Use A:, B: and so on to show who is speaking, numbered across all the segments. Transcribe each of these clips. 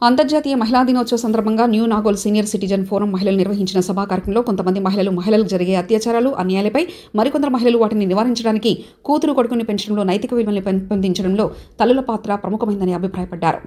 A: అంతర్జాతీయ మహిళా దినోత్సవ సందర్భంగా new Nagole senior citizen forum మహిళలు నిర్వహించిన సభా కార్యక్రమంలో కొంతమంది మహిళలకు జరిగే అత్యాచారాలు, అన్యాయాలపై మరికొందరు మహిళలు వాటిని నివారించడానికి కూతురు కొడుకుని పెంచడంలో నైతిక విలువల్ని పెంపొందించడంలో తల్లుల పాత్ర ప్రముఖమైందని అభిప్రాయపడ్డారు.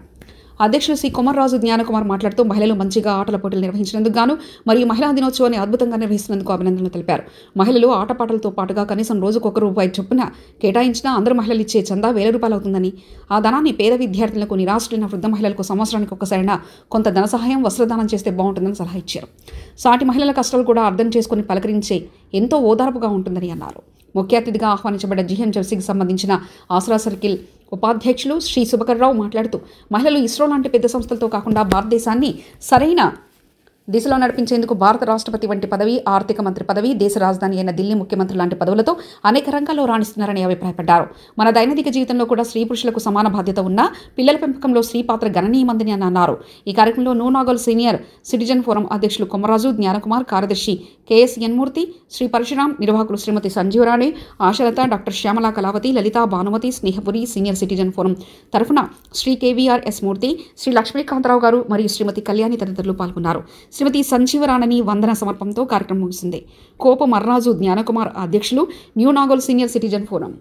A: అధ్యక్షులు సి కొమర్రాజు జ్ఞానకుమార్ మాట్లాడుతూ మహిళలు మంచిగా ఆటల పోటీలు నిర్వహించినందుకు గాను మరియు మహిళా దినోత్సవాన్ని అద్భుతంగా నిర్వహిస్తున్నందుకు అభినందనలు తెలిపారు. మహిళలు ఆటపాటలతో పాటుగా కనీసం రోజుకు ₹1 చొప్పున కేటాయించినా అందరూ మహిళలు ఇచ్చే చందా ₹1000 అవుతుందని, ఆ ధనాన్ని పేద విద్యార్థులకు, నిరాశ్రులైన వృద్ధ మహిళలకు సంవత్సరానికి ఒక్కసారైనా కొంత ధన సహాయం, వస్త్రదానం చేస్తే బాగుంటుందని సలహా ఇచ్చారు. సాటి మహిళల కష్టాలు కూడా అర్థం చేసుకుని పలకరించే ఎంతో ఓదార్పుగా ఉంటుందని అన్నారు. ముఖ్య అతిథిగా ఆహ్వానించబడ్డ జీహెచ్ఎంసీకి సంబంధించిన ఆసరా సర్కిల్ ఉపాధ్యక్షులు శ్రీ సుభకర్రావు మాట్లాడుతూ మహిళలు ఇస్రో లాంటి పెద్ద సంస్థలతో కాకుండా భారతదేశాన్ని సరైన దిశలో నడిపించేందుకు భారత రాష్ట్రపతి వంటి పదవి, ఆర్థిక మంత్రి పదవి, దేశ రాజధాని అయిన ఢిల్లీ ముఖ్యమంత్రి లాంటి పదవులతో అనేక రంగాల్లో రాణిస్తున్నారని అభిప్రాయపడ్డారు. మన దైనందిక జీవితంలో కూడా స్త్రీ పురుషులకు సమాన బాధ్యత ఉన్న పిల్లల పెంపకంలో స్త్రీ పాత్ర గణనీయమందని అన్నారు. ఈ కార్యక్రమంలో new Nagole senior citizen forum అధ్యక్షులు కొమరాజు జ్ఞానకుమార్, కార్యదర్శి కెఎస్ ఎన్మూర్తి, శ్రీ పరశురాం, నిర్వాహకులు Shrimati Sanjeevarani, Ashalatha, doctor Shyamala Kalavathi, Lalitha, Bhanumathi, Snehapuri, senior citizen forum తరఫున శ్రీ కేవీఆర్ ఎస్ మూర్తి, శ్రీ లక్ష్మీకాంతరావు గారు మరియు శ్రీమతి కళ్యాణి తదితరులు పాల్గొన్నారు. శ్రీమతి సంజీవరాణి వందన సమర్పంతో కార్యక్రమం ముగిసింది. కోప మర్రాజు జ్ఞానకుమార్ అధ్యక్షులు, new Nagole senior citizen forum.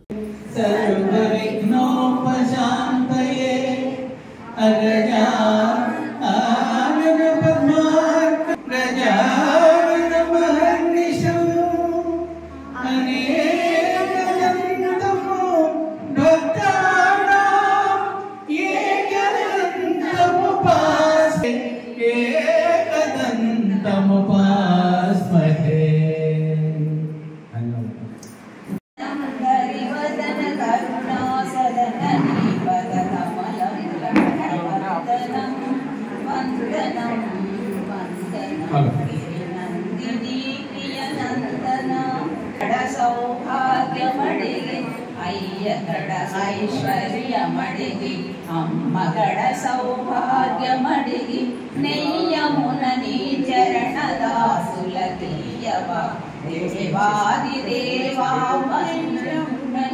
B: ఐశ్వర్యమడిగి అమ్మగడ సౌభాగ్యమడిగి నెయ్యమున నీ చరణ దాసులకీయవా దేవాది దేవా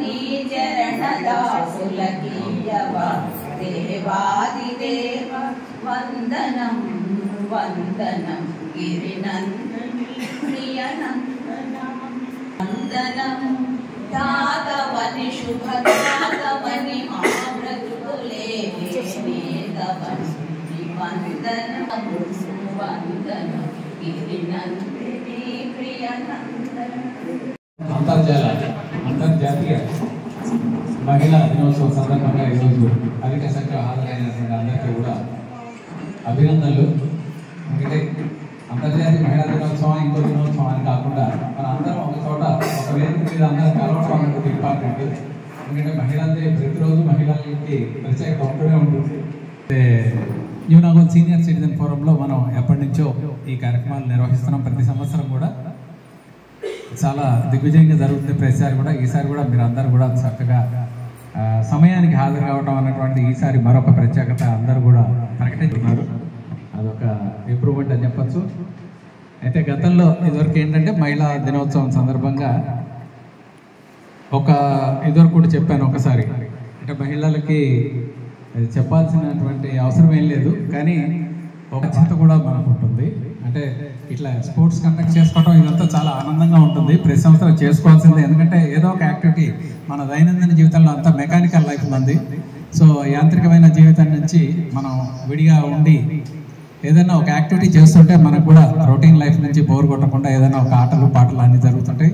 B: నీ చరణ దాసులకీయవా దేవాది దేవ వందనం వందనం గిరినందనం ప్రియనందనం వందనం తాతవని శుభదాతవని మామృతులే నేతవని వందనం వందనం గిరినందిని ప్రియనందనం.
C: అంతర్జాతీయ మహిళా దినోత్సవం సందర్భంగా ఈరోజు అధిక సంఖ్య హాజరైనటువంటి అందరికీ కూడా అభినందనలు. ఎందుకంటే అంతర్జాతీయ మహిళా దినోత్సవం ఇంకో దినోత్సవం అని కాకుండా మన అందరం ఒక చోట ఒక వేదిక మీద అందరం కలవడం అనేది ఇంపార్టెంట్. ఎందుకంటే మహిళలే ప్రతిరోజు మహిళలకి ప్రత్యేకత ఉంటూనే ఉంటుంది. న్యూ నాగోల్ సీనియర్ సిటిజన్ ఫోరంలో మనం ఎప్పటి నుంచో ఈ కార్యక్రమాలు నిర్వహిస్తున్నాం. ప్రతి సంవత్సరం కూడా చాలా దిగ్విజయంగా జరుగుతుంది. ప్రతిసారి కూడా ఈసారి కూడా మీరు అందరూ కూడా చక్కగా సమయానికి హాజరు కావడం అన్నటువంటి ఈసారి మరొక ప్రత్యేకత అందరూ కూడా ప్రకటిస్తున్నారు. అదొక ఇంప్రూవ్మెంట్ అని చెప్పచ్చు. అయితే గతంలో ఇదివరకు ఏంటంటే మహిళా దినోత్సవం సందర్భంగా ఇదివరకు కూడా చెప్పాను ఒకసారి, అంటే మహిళలకి చెప్పాల్సినటువంటి అవసరం ఏం లేదు, కానీ ఒక చేత కూడా మనకు ఉంటుంది. అంటే ఇట్లా స్పోర్ట్స్ కండక్ట్ చేసుకోవడం ఇదంతా చాలా ఆనందంగా ఉంటుంది. ప్రతి సంవత్సరం చేసుకోవాల్సిందే. ఎందుకంటే ఏదో ఒక యాక్టివిటీ మన దైనందిన జీవితంలో అంతా మెకానికల్ లైఫ్ ఉంది. సో యాంత్రికమైన జీవితం నుంచి మనం విడిగా ఉండి ఏదైనా ఒక యాక్టివిటీ చేస్తుంటే మనకు కూడా రొటీన్ లైఫ్ నుంచి బోర్ కొట్టకుండా ఏదైనా ఒక ఆటలు పాటలు అన్నీ జరుగుతుంటాయి.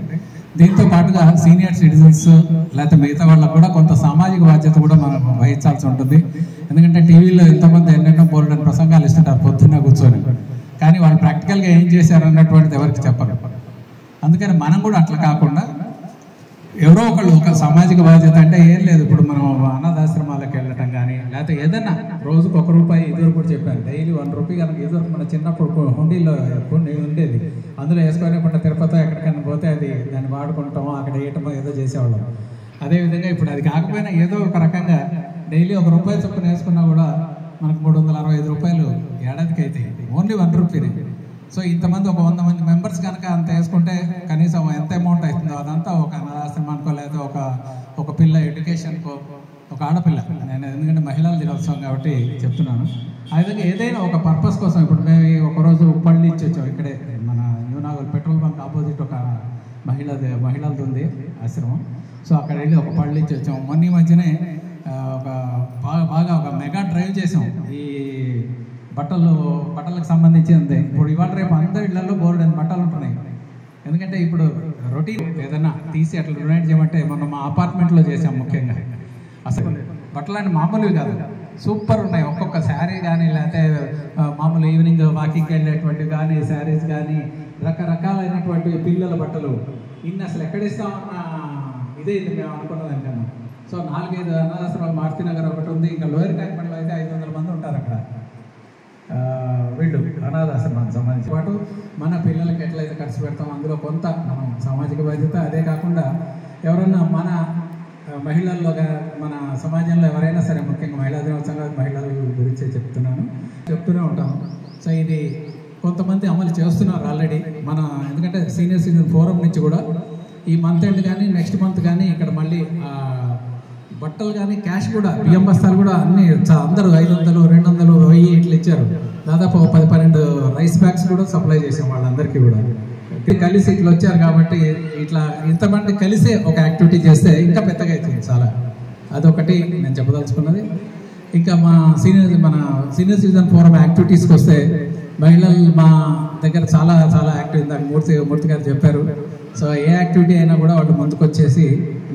C: దీంతో పాటుగా సీనియర్ సిటిజన్స్ లేకపోతే మిగతా వాళ్ళకు కూడా కొంత సామాజిక బాధ్యత కూడా మనం వహించాల్సి ఉంటుంది. ఎందుకంటే టీవీలో ఎంతోమంది ఎన్నెన్నో బోల్డెన్ ప్రసంగాలు ఇస్తుంటారు పొద్దున్న కూర్చొని, కానీ వాళ్ళు ప్రాక్టికల్గా ఏం చేశారు అన్నటువంటిది ఎవరికి చెప్పరు. అందుకని మనం కూడా అట్లా కాకుండా ఎవరో ఒకళ్ళు ఒక సామాజిక బాధ్యత అంటే ఏం లేదు. ఇప్పుడు మనం అనాథాశ్రమాలకు వెళ్ళటం కానీ, లేకపోతే ఏదైనా రోజుకు ₹1 ఇదివరకు కూడా చెప్పాను, డైలీ ₹1 కనుక ఇదివరకు మన చిన్నప్పుడు హుండీలో ఉండేది, అందులో వేసుకోలేకుండా తిరుపతి ఎక్కడికైనా పోతే అది దాన్ని వాడుకుంటామో అక్కడ వేయటమో ఏదో చేసేవాళ్ళం. అదేవిధంగా ఇప్పుడు అది కాకపోయినా ఏదో ఒక రకంగా డైలీ ₹1 చొప్పున వేసుకున్నా కూడా మనకు ₹365 ఏడాదికి అయితే ఓన్లీ ₹1. సో ఇంతమంది ఒక 100 మంది మెంబర్స్ కనుక అంత వేసుకుంటే కనీసం ఎంత అమౌంట్ అవుతుందో అదంతా ఒక అనాథాశ్రమానికో లేదా ఒక పిల్ల ఎడ్యుకేషన్కో, ఒక ఆడపిల్ల, నేను ఎందుకంటే మహిళల దినోత్సవం కాబట్టి చెప్తున్నాను, ఆ విధంగా ఏదైనా ఒక పర్పస్ కోసం, ఇప్పుడు మేము ఒకరోజు ఉప్పల్ నుంచి వచ్చాం, ఇక్కడే మన new Nagole petrol bunk opposite ఒక మహిళలది ఉంది ఆశ్రమం. సో అక్కడ వెళ్ళి ఒక పళ్ళు నుంచి వచ్చాం. మొన్న మధ్యనే ఒక బాగా ఒక మెగా డ్రైవ్ చేసాం ఈ బట్టలకు సంబంధించింది. ఇప్పుడు ఇవాళ రేపు అందరి ఇళ్లలో బోర్డు బట్టలు ఉంటున్నాయి. ఎందుకంటే ఇప్పుడు రొటీన్ ఏదైనా తీసి అట్లా డొనేట్ చేయమంటే మొన్న మా అపార్ట్మెంట్లో చేసాం. ముఖ్యంగా అసలు బట్టలు అంటే మామూలువి కాదు, సూపర్ ఉన్నాయి. ఒక్కొక్క శారీ కానీ, లేకపోతే మామూలు ఈవినింగ్ వాకింగ్కి వెళ్ళేటువంటివి కానీ, శారీస్ కానీ, రకరకాలైనటువంటి పిల్లల బట్టలు. ఇన్ని అసలు ఎక్కడిస్తామన్న ఇదే ఇది మేము అనుకున్నదానికన్నా. సో 4-5 అనాథాశ్రమాలు, మారుతి నగర్ ఒకటి ఉంది, ఇంకా లోయర్ ట్యాంక్మెంట్లో అయితే 500 మంది ఉంటారు అక్కడ. వీళ్ళు అనాథాశ్రమానికి సంబంధించి పాటు మన పిల్లలకి ఎట్లయితే ఖర్చు పెడతాం అందులో కొంత మనం సామాజిక బాధ్యత. అదే కాకుండా ఎవరన్నా మన మహిళల్లో, మన సమాజంలో ఎవరైనా సరే, ముఖ్యంగా మహిళా దినోత్సవంగా మహిళల గురించే చెప్తూనే ఉంటాం. సో ఇది కొంతమంది అమలు చేస్తున్నారు ఆల్రెడీ. మన ఎందుకంటే సీనియర్ సిటిజన్ ఫోరం నుంచి కూడా ఈ మంత్ ఎండ్ కానీ నెక్స్ట్ మంత్ కానీ ఇక్కడ మళ్ళీ బట్టలు కానీ, క్యాష్ కూడా, బియ్యం బస్తాలు కూడా అన్ని అందరూ 500, 200, 1000 ఇట్లా ఇచ్చారు. దాదాపు 10-12 రైస్ బ్యాగ్స్ కూడా సప్లై చేసాం వాళ్ళందరికీ కూడా. కలిసి ఇట్లా వచ్చారు కాబట్టి ఇట్లా ఇంతమంది కలిసే ఒక యాక్టివిటీ చేస్తే ఇంకా పెద్దగా అవుతుంది చాలా. అదొకటి నేను చెప్పదలుచుకున్నది. ఇంకా మన సీనియర్ సిటిజన్ ఫోరం యాక్టివిటీస్కి వస్తే మహిళలు మా దగ్గర చాలా చాలా యాక్టివ్. ఇందాక మూర్తి గారు చెప్పారు. సో ఏ యాక్టివిటీ అయినా కూడా వాళ్ళు ముందుకు వచ్చేసి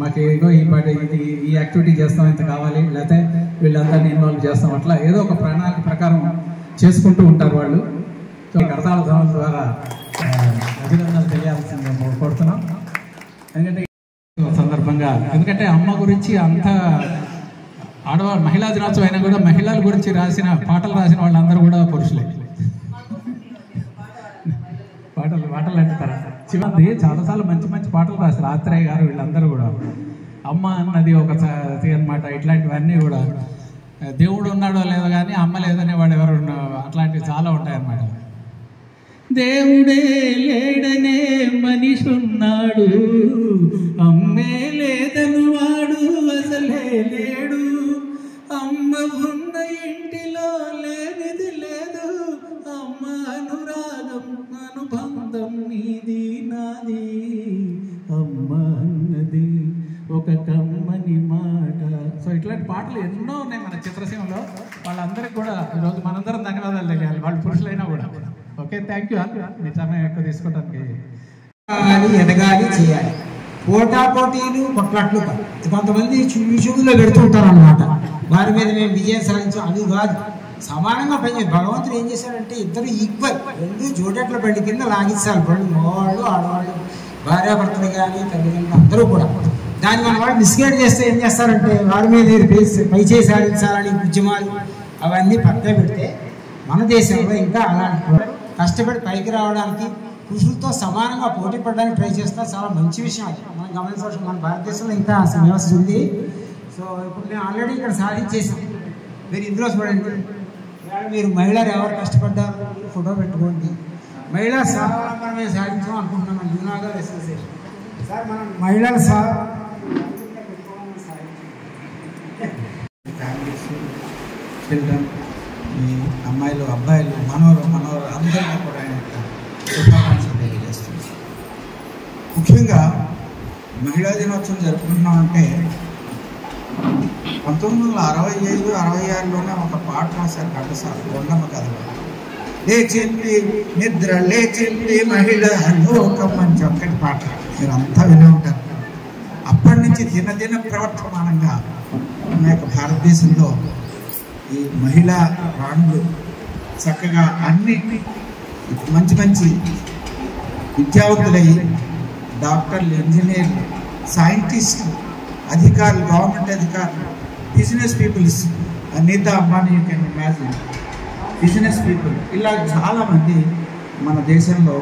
C: మాకు ఏదో ఈ యాక్టివిటీ చేస్తాం, ఇంత కావాలి, లేకపోతే వీళ్ళందరినీ ఇన్వాల్వ్ చేస్తాం, అట్లా ఏదో ఒక ప్రణాళిక ప్రకారం చేసుకుంటూ ఉంటారు వాళ్ళు. సో కరతాళ ధ్వనుల ద్వారా అభినందనలు తెలియాల్సిందే కోరుతున్నాం. ఎందుకంటే సందర్భంగా, ఎందుకంటే అమ్మ గురించి అంత ఆడవాళ్ళు, మహిళా దినోత్సవం అయినా కూడా మహిళల గురించి పాటలు రాసిన వాళ్ళందరూ కూడా పురుషులే. పాటలు అంటారా? శివంది చాలాసార్లు మంచి మంచి పాటలు రాశారు. ఆత్రేయ గారు, వీళ్ళందరూ కూడా అమ్మ అన్నది ఒక అనమాట. ఇట్లాంటివన్నీ కూడా దేవుడు ఉన్నాడో లేదో కానీ అమ్మ లేదనే వాడు ఎవరు అట్లాంటివి చాలా ఉంటాయన్నమాట. దేవుడే లేడనే మనిషి ఉన్నాడు, అమ్మే లేదని వాడు అసలే లేడు, అమ్మ ఉన్న ఇంటిలో లేనిది లేదు, అమ్మ అనురాగం అనుబంధం నీది నాది, అమ్మ అన్నది ఒక కమ్మని మాట. సో ఇట్లాంటి పాటలు ఎన్నో ఉన్నాయి మన చిత్రసీమలో. వాళ్ళందరికీ కూడా ఈరోజు మనందరం ధన్యవాదాలు తెలియాలి, వాళ్ళు పురుషులైనా కూడా. Okay, thank you. మీ సమయం ఎక్కువ తీసుకోవడానికి.
D: ఎదగాలి, చేయాలి. పోటాపోటీలు, కొట్లాట్లు కొంతమంది యూట్యూబ్లో పెడుతుంటారు అన్నమాట. వారి మీద మేము విజయం సాధించాం అది కాదు. సమానంగా పనిచేయాలి. భగవంతుడు ఏం చేశాడంటే ఇద్దరు ఈక్వల్, 2 జోడెట్ల బండి కింద లాగించాలి. మగవాళ్ళు, ఆడవాళ్ళు, భార్యాభర్తలు కానీ, తల్లిదండ్రులు అందరూ కూడా. దాన్ని మన వాళ్ళు మిస్గైడ్ చేస్తే ఏం చేస్తారంటే వారి మీద పై చేయి సాధించాలని ఉద్యమాలు అవన్నీ పక్కన పెడితే మన దేశంలో ఇంకా అలాంటి కష్టపడి పైకి రావడానికి, పురుషులతో సమానంగా పోటీ పడడానికి ట్రై చేస్తా. చాలా మంచి విషయం అది. మనం గమనించవచ్చు. మన భారతదేశంలో ఇంకా వ్యవస్థ ఉంది. సో ఇప్పుడు మేము ఆల్రెడీ ఇక్కడ సాధించేసాం. మీరు ఇందులో చూడండి, మీరు మహిళలు ఎవరు కష్టపడ్డారు ఫోటో పెట్టుకోండి. మహిళా స్వావలంబనమే సాధించాం అనుకుంటున్నాం. మన యూనాగోల్ అసోసియేషన్ సార్, మనం మహిళల
E: ఫ్యామిలీస్, చిల్డ్రన్, ఈ అమ్మాయిలు, అబ్బాయిలు, మనవరు అందరికీ కూడా శుభాకాంక్షలు తెలియజేస్తుంది. ముఖ్యంగా మహిళా దినోత్సవం జరుపుకుంటున్నామంటే 1965, 66లోనే ఒక పాట రాశారు ఘంటసాల, కొండమ్మ కథలో. లేచింది నిద్ర లేచింది మహిళ లోకం అని చక్కటి పాట మీరు అంతా వినే ఉంటారు. అప్పటి నుంచి దినదిన ప్రవర్తమానంగా మన యొక్క భారతదేశంలో ఈ మహిళా రాణులు చక్కగా అన్ని మంచి మంచి విద్యావంతులయ్యి డాక్టర్లు, ఇంజనీర్లు, సైంటిస్టులు, అధికారులు, గవర్నమెంట్ అధికారులు, business peoples, Nita Ambani, you can imagine, business people, ఇలా చాలామంది మన దేశంలో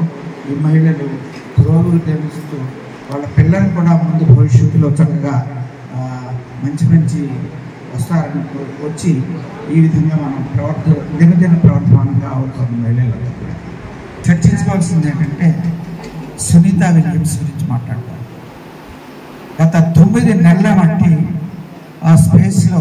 E: ఈ మహిళలు రోగులు తెలుస్తూ వాళ్ళ పిల్లల్ని కూడా ముందు భవిష్యత్తులో చక్కగా మంచి మంచి వస్తారని వచ్చి ఈ విధంగా మనం దినదిన ప్రవర్తమానంగా అవుతుంది. మహిళలతో కూడా చర్చించుకోవాల్సింది ఏంటంటే సునీతా విలియమ్స్ గురించి మాట్లాడతారు. గత 9 నెలల బట్టి ఆ స్పేస్లో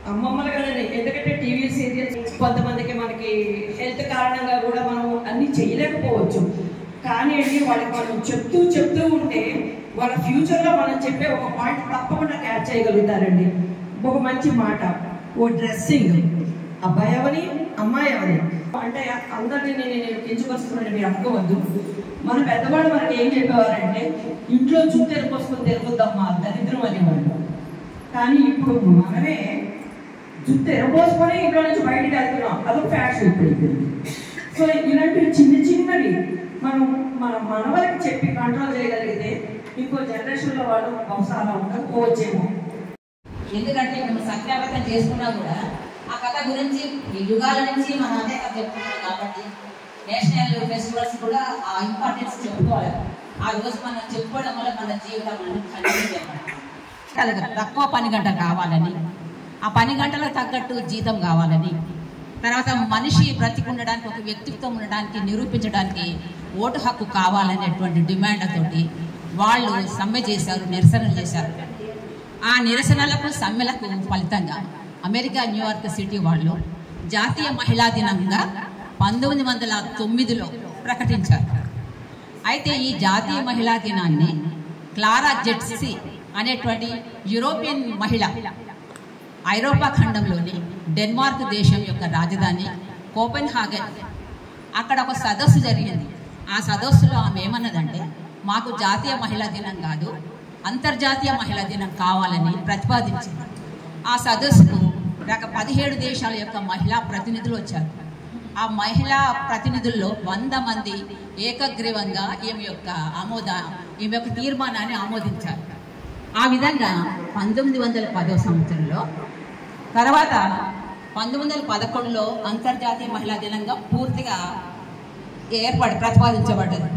F: అమ్మమ్మలు కదండి. ఎందుకంటే టీవీ సీరియల్స్ కొంతమందికి మనకి హెల్త్ కారణంగా కూడా మనం అన్ని చేయలేకపోవచ్చు. కానీ అండి వాళ్ళకి మనం చెప్తూ ఉంటే వాళ్ళ ఫ్యూచర్లో మనం చెప్పే ఒక పాయింట్ తప్పకుండా క్యాచ్ చేయగలుగుతారండి. ఒక మంచి మాట, ఓ డ్రెస్సింగ్, అబ్బాయి అవని అమ్మాయి అవని అంటే అందరినీ నేను కించపరుస్తున్నాను మీరు అనుకోవద్దు. మన పెద్దవాళ్ళు మనకి ఏం చెప్పేవారంటే ఇంట్లో జుట్టు ఎరుపోసుకొని తెరుపుద్దమ్మా దరిద్రం అనేవాళ్ళు. కానీ ఇప్పుడు మనమే జుట్టు ఎరపోసుకొని ఇంట్లో నుంచి బయటకు వెళ్తున్నాం, అదొక ఫ్యాషన్ ఇప్పుడు. సో ఇలాంటివి చిన్నవి మనం మన మనవరికి చెప్పి కంట్రోల్ చేయగలిగితే ఇంకో జనరేషన్లో వాళ్ళు బహుశా అలా ఉండకపోవచ్చేమో.
B: ఎందుకంటే మేము సత్యాగ్రహం చేసుకున్నా కూడా ఆ కథ గురించి యుగాల నుంచి మనం అదే కథ చెప్పుకుంటాం కాబట్టి నేషనల్ ఫెస్టివల్స్ కూడా ఆ ఇంపార్టెన్స్ చెప్పుకోవాలి. ఆ రోజు మనం చెప్పుకోవడం వల్ల మన జీవితం అనేది తక్కువ పని గంట కావాలని, ఆ పని గంటలకు తగ్గట్టు జీతం కావాలని, తర్వాత మనిషి బ్రతికుండడానికి ఒక వ్యక్తిత్వం ఉండడానికి నిరూపించడానికి ఓటు హక్కు కావాలనేటువంటి డిమాండ్తోటి వాళ్ళు సమ్మె చేశారు, నిరసనలు చేశారు. ఆ నిరసనలకు సమ్మెలకు ఫలితంగా అమెరికా న్యూయార్క్ సిటీ వాళ్ళు జాతీయ మహిళా దినంగా 1909లో ప్రకటించారు. అయితే ఈ జాతీయ మహిళా దినాన్ని క్లారా జెట్సీ అనేటువంటి యూరోపియన్ మహిళ ఐరోపా ఖండంలోని డెన్మార్క్ దేశం యొక్క రాజధాని కోపెన్హాగన్ అక్కడ ఒక సదస్సు జరిగింది. ఆ సదస్సులో ఆమె ఏమన్నదంటే మాకు జాతీయ మహిళా దినం కాదు, అంతర్జాతీయ మహిళా దినం కావాలని ప్రతిపాదించింది. ఆ సదస్సుకు 17 దేశాల యొక్క మహిళా ప్రతినిధులు వచ్చారు. ఆ మహిళా ప్రతినిధుల్లో 100 మంది ఏకగ్రీవంగా ఈమె యొక్క తీర్మానాన్ని ఆమోదించారు. ఆ విధంగా 1910 సంవత్సరంలో తర్వాత 1911లో అంతర్జాతీయ మహిళా దినంగా పూర్తిగా ప్రతిపాదించబడ్డది.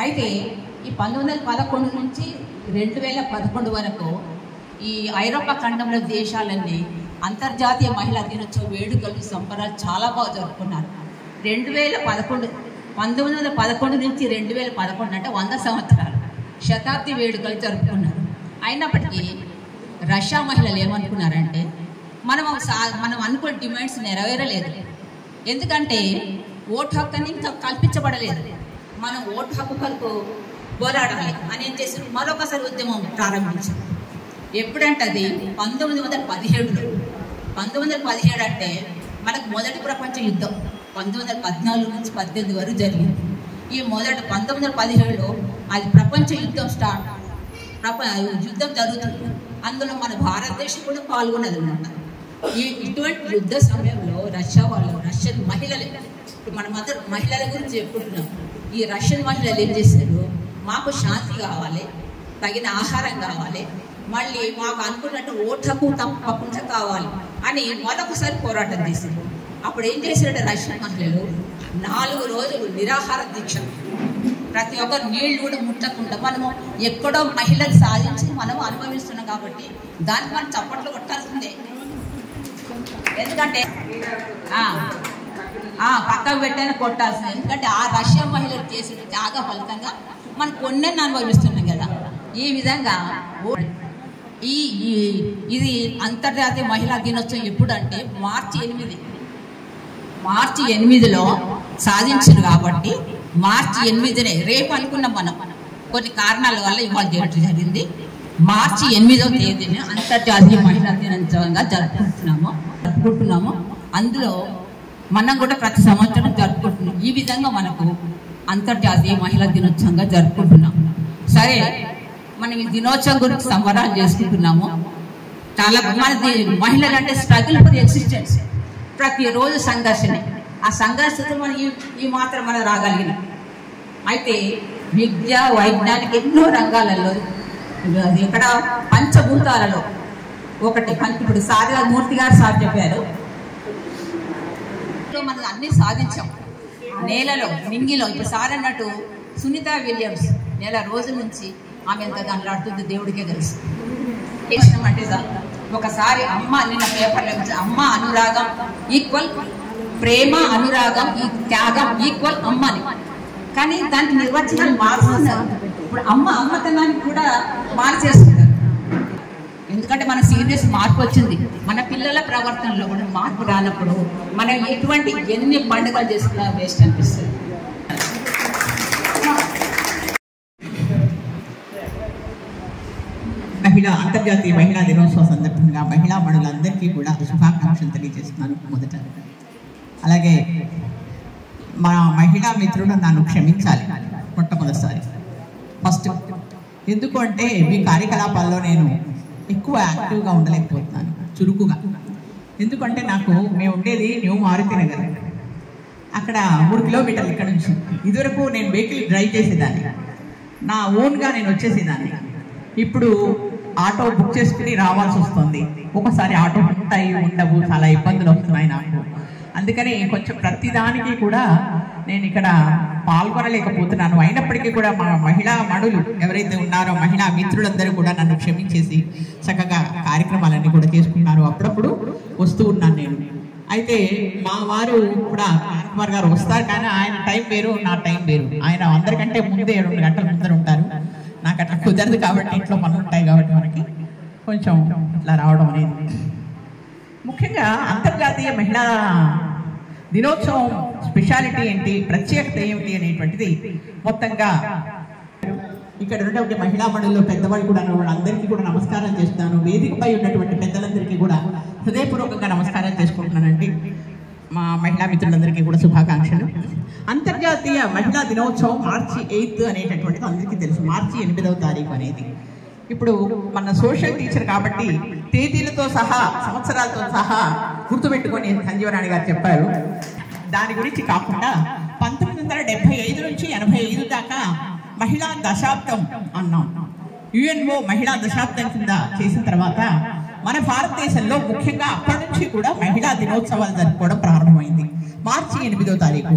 B: అయితే ఈ 1911 నుంచి 2011 వరకు ఈ ఐరోపా ఖండంలో దేశాలన్నీ అంతర్జాతీయ మహిళా దినోత్సవ వేడుకలు సంబరాలు చాలా బాగా జరుపుకున్నారు. 1911 నుంచి 2011 అంటే 100 సంవత్సరాలు శతాబ్ది వేడుకలు జరుపుకున్నారు. అయినప్పటికీ రష్యా మహిళలు ఏమనుకున్నారంటే మనం అనుకున్న డిమాండ్స్ నెరవేరలేదు. ఎందుకంటే ఓటు హక్కుని ఇంకా కల్పించబడలేదు, మనం ఓటు హక్కు కొరకు పోరాడాలి అని ఏం చేసి మరొకసారి ఉద్యమం ప్రారంభించారు. ఎప్పుడంటే అది 1917లో. 1917 అంటే మనకు మొదటి ప్రపంచ యుద్ధం 1914 నుంచి 18 వరకు జరిగింది. ఈ 1917లో అది ప్రపంచ యుద్ధం యుద్ధం జరుగుతుంది. అందులో మన భారతదేశం కూడా పాల్గొన్నది అన్నమాట. ఇటువంటి యుద్ధ సమయంలో రష్యన్ మహిళలు, ఇప్పుడు మన మహిళల గురించి చెప్పుకుంటున్నాం. ఈ రష్యన్ మహిళలు ఏం చేశారు, మాకు శాంతి కావాలి, తగిన ఆహారం కావాలి, మళ్ళీ మాకు అనుకున్నట్టు ఓటు హక్కు తప్పకుండా కావాలి అని మరొకసారి పోరాటం చేశారు. అప్పుడు ఏం చేశారంటే రష్యన్ మహిళలు 4 రోజులు నిరాహార దీక్ష, ప్రతి ఒక్కరు నీళ్లు కూడా ముట్టకుండా మనము ఎక్కడో మహిళలు సాధించి మనం అనుభవిస్తున్నాం కాబట్టి దానికి మనం చప్పట్లు కొట్టాల్సిందే. ఎందుకంటే పక్కకు పెట్టైనా కొట్టాల్సిందే. ఎందుకంటే ఆ రష్యా మహిళలు చేసిన త్యాగ ఫలితంగా మనం కొన్ని అనుభవిస్తున్నాం కదా. ఈ విధంగా ఇది అంతర్జాతీయ మహిళా దినోత్సవం ఎప్పుడంటే మార్చి 8లో సాధించారు. కాబట్టి మార్చి 8నే రేపు అనుకున్నాం మనం, కొన్ని కారణాల వల్ల ఇవాళ జరిగింది. మార్చి 8వ తేదీని అంతర్జాతీయ మహిళా దినోత్సవంగా జరుపుకుంటున్నాము. అందులో మనం కూడా ప్రతి సంవత్సరం జరుపుకుంటున్నాం. ఈ విధంగా మనకు అంతర్జాతీయ మహిళా దినోత్సవంగా జరుపుకుంటున్నాం. సరే, మనం ఈ దినోత్సవం గురించి సంబరాలు చేసుకుంటున్నాము. చాలా మహిళలు అంటే స్ట్రగుల్ ఫర్ ఎగ్జిస్టెన్స్, ప్రతిరోజు సంఘర్షణ. ఆ సంఘర్షణ మనం ఈ మాత్రం మనం రాగలిగిన. అయితే విద్య, వైజ్ఞానిక ఎన్నో రంగాలలో ఇక్కడ పంచభూతాలలో ఒకటి ఇప్పుడు మూర్తి గారు సార్ చెప్పారు, మనం అన్ని సాధించాం. నేలలో నింగిలో ఇప్పుడు సార్ అన్నట్టు సునీత విలియమ్స్ నెల రోజుల నుంచి ఆమె ఎంత గంటలాడుతుంది దేవుడికే తెలుసు. అంటే ఒకసారి అమ్మ నిన్న పేపర్లో అమ్మ అనురాగం ఈక్వల్ ప్రేమ, అనురాగం ఈ త్యాగం ఈక్వల్ అమ్మని. కానీ దానికి నిర్వచనాలు మారుస్తున్నారు. ఇప్పుడు అమ్మతనానికి కూడా మార్చేస్తున్నారు. ఎందుకంటే మన సీరియస్ మార్పు వచ్చింది. మన పిల్లల ప్రవర్తనలో కూడా మార్పు రానప్పుడు మనం ఎటువంటి ఎన్ని పండుగలు చేసుకున్నా వేస్ట్ అనిపిస్తుంది.
G: అంతర్జాతీయ మహిళా దినోత్సవం సందర్భంగా మహిళా మణులందరికీ కూడా శుభాకాంక్షలు తెలియజేస్తున్నాను మొదట. అలాగే మా మహిళా మిత్రులు నన్ను క్షమించాలి మొట్టమొదటిసారి ఫస్ట్. ఎందుకు అంటే మీ కార్యకలాపాల్లో నేను ఎక్కువ యాక్టివ్గా ఉండలేకపోతున్నాను, చురుకుగా. ఎందుకంటే మేము ఉండేది న్యూ మారుతి నగర్, అక్కడ 3 కిలోమీటర్లు ఇక్కడ నుంచి. ఇదివరకు నేను వెహికల్ డ్రైవ్ చేసేదాన్ని, నా ఓన్గా నేను వచ్చేసేదాన్ని. ఇప్పుడు ఆటో బుక్ చేసుకుని రావాల్సి వస్తుంది. ఒకసారి ఆటో ఉంటాయి, ఉండవు, చాలా ఇబ్బందులు వస్తున్నాయి నాకు. అందుకని కొంచెం ప్రతిదానికి కూడా నేను ఇక్కడ పాల్గొనలేకపోతున్నాను. అయినప్పటికీ కూడా మా మహిళా మణులు ఎవరైతే ఉన్నారో మహిళా మిత్రులందరూ కూడా నన్ను క్షమించేసి చక్కగా కార్యక్రమాలన్నీ కూడా చేసుకున్నారు. అప్పుడప్పుడు వస్తూ ఉన్నాను నేను. అయితే మా వారు కూడా కుమార్ గారు వస్తారు, కానీ ఆయన టైం వేరు, నా టైం వేరు. ఆయన అందరికంటే ముందే 2 గంటల ముందర ఉంటారు. నాకు అట్లా కుదరదు కాబట్టి, ఇంట్లో పనులు ఉంటాయి కాబట్టి మనకి కొంచెం ఇట్లా రావడం అనేది. ముఖ్యంగా అంతర్జాతీయ మహిళా దినోత్సవం స్పెషాలిటీ ఏంటి, ప్రత్యేకత ఏమిటి అనేటువంటిది మొత్తంగా ఇక్కడ ఉన్నటువంటి మహిళా మండలిలో పెద్దవాళ్ళు కూడా వాళ్ళందరికీ కూడా నమస్కారం చేస్తాను. వేదికపై ఉన్నటువంటి పెద్దలందరికీ కూడా హృదయపూర్వకంగా నమస్కారం చేసుకుంటున్నానండి. మా మహిళా మిత్రులందరికీ కూడా శుభాకాంక్షలు. అంతర్జాతీయ మహిళా దినోత్సవం మార్చి 8 అనేటటువంటిది అందరికీ తెలుసు. మార్చి 8వ తారీఖు అనేది ఇప్పుడు మన సోషల్ టీచర్ కాబట్టి తేదీలతో సహా సంవత్సరాలతో సహా గుర్తుపెట్టుకొని సంజీవరాణి గారు చెప్పారు. దాని గురించి కాకుండా 1975 నుంచి 85 దాకా మహిళా దశాబ్దం అన్నాం. యుఎన్ఓ మహిళా దశాబ్దం కింద చేసిన తర్వాత మన భారతదేశంలో ముఖ్యంగా అప్పటి నుంచి కూడా మహిళా దినోత్సవాలు జరుపుకోవడం ప్రారంభమైంది. మార్చి 8వ తారీఖు.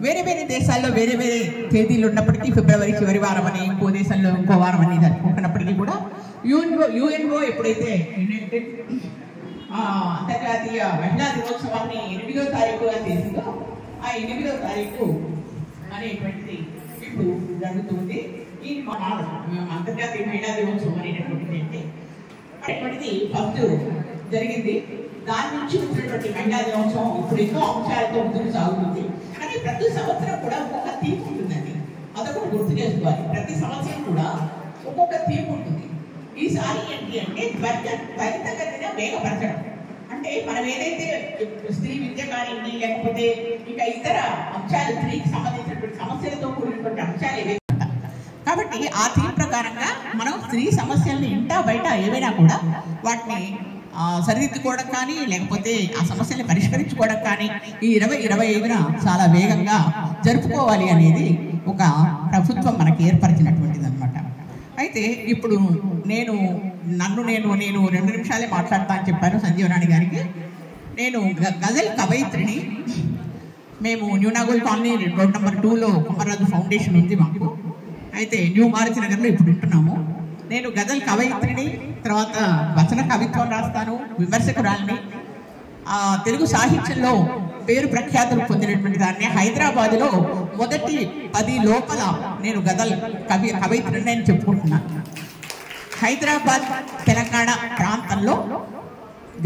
G: వేరే వేరే దేశాల్లో వేరే వేరే తేదీలు ఉన్నప్పటికీ ఫిబ్రవరి చివరి వారం అని, ఇంకో దేశంలో ఇంకో వారం అని జరుపుకుంటున్నప్పటికీ కూడా యుఎన్ఓ ఎప్పుడైతే అంతర్జాతీయ మహిళా దినోత్సవాన్ని 8వ తారీఖుగా చేసిందో ఆ 8వ తారీఖు అనేటువంటిది ఇప్పుడు జరుగుతుంది. ఈ అంతర్జాతీయ మహిళా దినోత్సవం అనేటువంటిది ఫస్ట్ జరిగింది. దాని నుంచి వచ్చినటువంటి మహిళా దినోత్సవం ఇప్పుడు ఎన్నో అంశాలతో ముందుకు సాగుతుంది. కానీ ప్రతి సంవత్సరం కూడా ఒక్కొక్క థీమ్ ఉంటుందండి, అదొకటి గుర్తు చేసుకోవాలి. ప్రతి సంవత్సరం కూడా ఒక్కొక్క థీమ్ ఉంటుంది. ఈసారి ఏంటి అంటే త్వరితగతిన వేగపరచడం. అంటే మనం ఏదైతే స్త్రీ విద్య కానివ్వండి, లేకపోతే ఇంకా ఇతర అంశాలు, స్త్రీకి సంబంధించినటువంటి సమస్యలతో కూడినటువంటి అంశాలు ఏవైతే కాబట్టి ఆ థీమ్ ప్రకారంగా మనం స్త్రీ సమస్యల్ని ఇంటా బయట ఏవైనా కూడా వాటిని సరిదిద్దుకోవడం కానీ, లేకపోతే ఆ సమస్యల్ని పరిష్కరించుకోవడం కానీ ఈ 2025న చాలా వేగంగా జరుపుకోవాలి అనేది ఒక ప్రభుత్వం మనకి ఏర్పరిచినటువంటిది అనమాట. అయితే ఇప్పుడు నేను 2 నిమిషాలే మాట్లాడతా అని చెప్పాను సంజీవరాణి గారికి. నేను గజల్ కవయిత్రిని. మేము new Nagole colony road number 2లో కుమారరాజు ఫౌండేషన్ ఉంది మాకు. అయితే న్యూ మారుతి నగర్లో ఇప్పుడు ఉంటున్నాము. నేను గజల్ కవయిత్రిని, తర్వాత వచన కవిత్వం రాస్తాను, విమర్శకురాలిని. తెలుగు సాహిత్యంలో పేరు ప్రఖ్యాతులు పొందినటువంటి దాన్ని హైదరాబాద్లో మొదటి 10 లోపల నేను గజల్ కవయిత్రిని నేను చెప్పుకుంటున్నాను. హైదరాబాద్ తెలంగాణ ప్రాంతంలో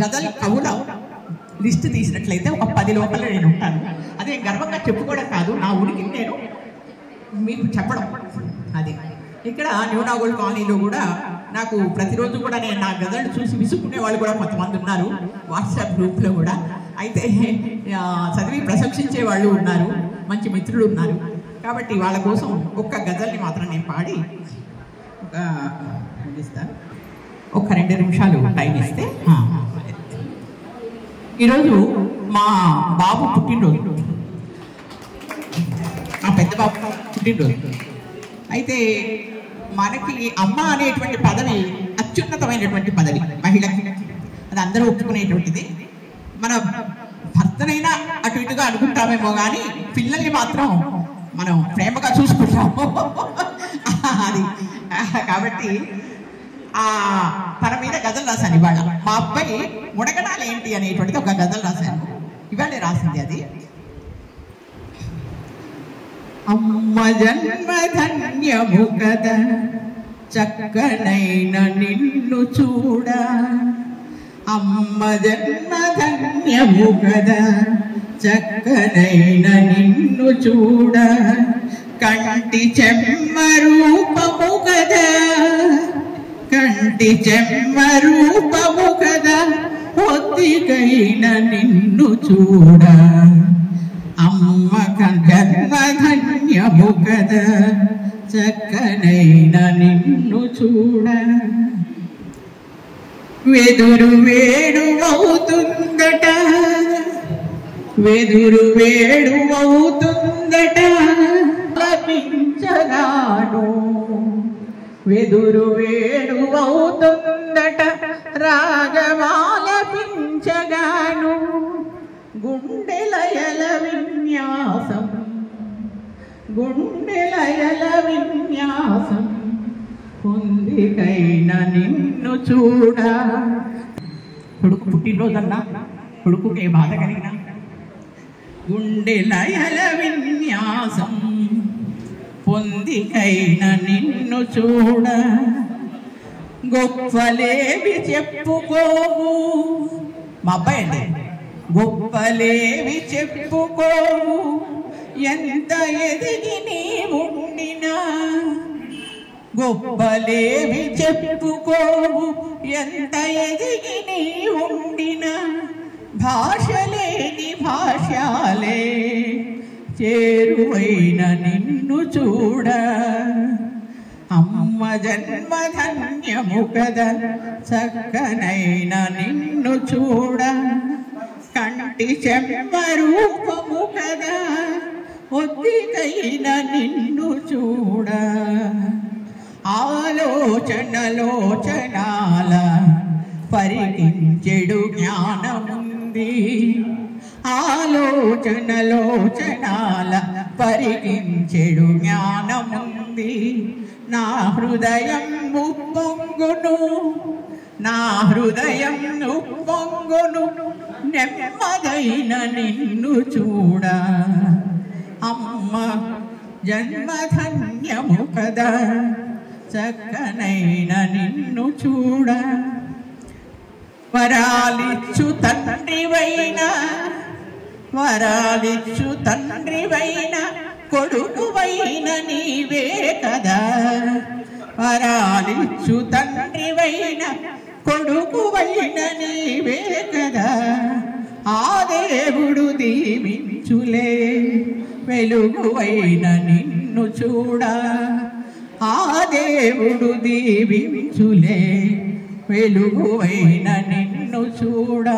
G: గజల్ కవుల లిస్టు తీసినట్లయితే ఒక 10 లోపల నేను ఉంటాను. అదే గర్వంగా చెప్పుకోవడం కాదు, నా ఉనికి నేను మీకు చెప్పడం. అది ఇక్కడ న్యూ నాగోల్ కాలనీలో కూడా నాకు ప్రతిరోజు కూడా నేను నా గజల్ని చూసి విసుక్కునే వాళ్ళు కూడా కొంతమంది ఉన్నారు వాట్సాప్ గ్రూప్లో కూడా. అయితే చదివి ప్రశంసించే వాళ్ళు ఉన్నారు, మంచి మిత్రులు ఉన్నారు. కాబట్టి వాళ్ళ కోసం ఒక్క గజల్ని మాత్రం నేను పాడి ఒక 2 నిమిషాలు టైం ఇస్తే. ఈరోజు మా బాబు పుట్టినరోజు, మా పెద్ద బాబు పుట్టినరోజు. అయితే మనకి అమ్మ అనేటువంటి పదవి అత్యున్నతమైనటువంటి పదవి మహిళకి, అది అందరూ ఒప్పుకునేటువంటిది. మన భర్తనైనా అటు ఇటుగా అనుకుంటామేమో కానీ పిల్లల్ని మాత్రం మనం ప్రేమగా చూసుకుంటాము. అది కాబట్టి తన మీద గజల్ రాశాను ఇవాళ. మా అబ్బాయి ముడగడాలు ఏంటి అనేటువంటిది ఒక గజల్ రాశాను, ఇవాళ రాసింది అది. అమ్మ జన్మ ధన్యము కదా, చక్కనైన నిన్ను చూడ అమ్మ జన్మ ధన్యము కదా చక్కనైన నిన్ను చూడ కంటి చెమ్మ రూపము కదా కంటి చెమ్మ రూపము కదా ఒత్తికైన నిన్ను చూడ అమ్మ జన్మ ధన్యము కదా చక్కనైన నిన్ను చూడ వెదురు వేడు అవుతుందట వెదురు వేడు అవుతుందట లభించగాను వెదురు వేడు అవుతుందట రాగమాలపించగాను గుండెలయల విన్యాసం గుండెలయల విన్యాసం పొందికైన నిన్ను చూడ కొడుకు పుట్టినరోజన్నా కొడుకుకే బాధ కలిగిన గుండెలయల విన్యాసం పొందికైన నిన్ను చూడ గొప్పలేవి చెప్పుకోవు మా అబ్బాయి అండి గొప్పలేవి చెప్పుకోవు ఎంత ఎదిగి నీ ఉండినా గొప్పలేవి చెప్పుకోవు ఎంత ఎదిగి నీ ఉండినా భాషలేని భాష్యాలే చేరువైన నిన్ను చూడ అమ్మ జన్మ ధన్యము కదా చక్కనైన నిన్ను చూడ కంటి చెమ్మ రూపము కదా ఒత్తికైన నిన్ను చూడ ఆలోచనలోచనాల పరికించెడు జ్ఞానముంది ఆలోచనలోచనాల పరికించెడు జ్ఞానముంది నా హృదయం ఉప్పొంగును నా హృదయం ఉప్పొంగును నెమ్మదైన నిన్ను చూడ అమ్మ జన్మ ధన్యము కదా చక్కనైన నిన్ను చూడ వరాలిచ్చు తండ్రివైన వరాలిచ్చు తండ్రివైన కొడుకువైన నీవే కదా వరాలిచ్చు తండ్రివైన కొడుకువైన నీవే కదా ఆ దేవుడు దీవించులే వెలుగువైన నిన్ను చూడ ఆ దేవుడు దీవించులే వెలుగువైన నిన్ను చూడ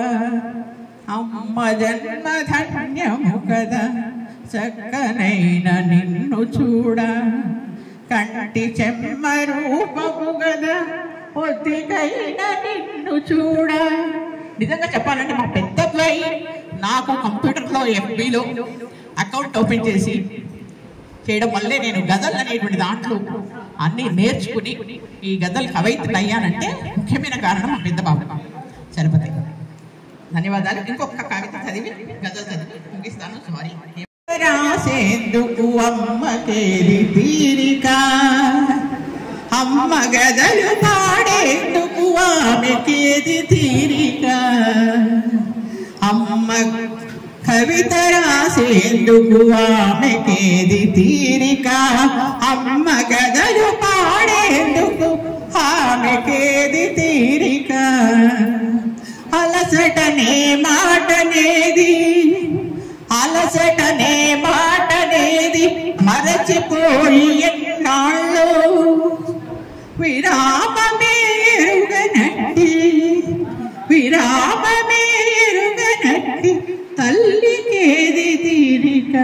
G: అమ్మ జన్మ ధన్యము కదా చక్కనైన నిన్ను చూడ కంటి చెమ్మ రూపము కదా ఒత్తికైన నిన్ను చూడ నిజంగా చెప్పాలంటే మా పెద్ద అబ్బాయి నాకు కంప్యూటర్లో FBలో అకౌంట్ ఓపెన్ చేసి చేయడం వల్లే నేను గజల్ అనేటువంటి దాంట్లో అన్నీ నేర్చుకుని ఈ గజల్ కవయిత్రులు అయ్యానంటే ముఖ్యమైన కారణం మా పెద్ద బాబు చలపతి. ధన్యవాదాలు. ఇంకొక కవిత చదివి గజల్ చదివి ముగిస్తాను. సారీ. రాసేందుకు అమ్మకేది తీరిక అమ్మ గజలు పాడేందుకు ఆమెకేది తీరిక అమ్మ కవిత రాసేందుకు ఆమెకేది తీరిక అమ్మ గజలు పాడేందుకు ఆమెకేది తీరిక అలసటనే మాటనేది అలసటనే మాటనేది మరచిపోయి ఎన్నాళ్ళు విరామమే ఎరుగనట్టి విరామమే ఎరుగనట్టి తల్లికేది తీరిక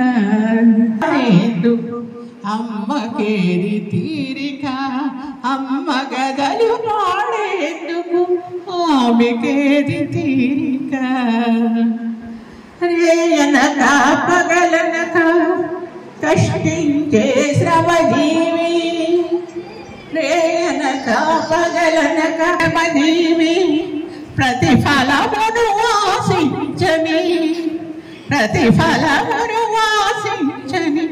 G: అమ్మకేది తీరిక అమ్మ గదలు పాడేందుకు ఆమెకేది తీరిక రేయనక పగలనక కష్టించే శ్రమజీవి రేయనక పగలనక శ్రమజీవి ప్రతిఫలమును ఆశించని ప్రతిఫలమును ఆశించని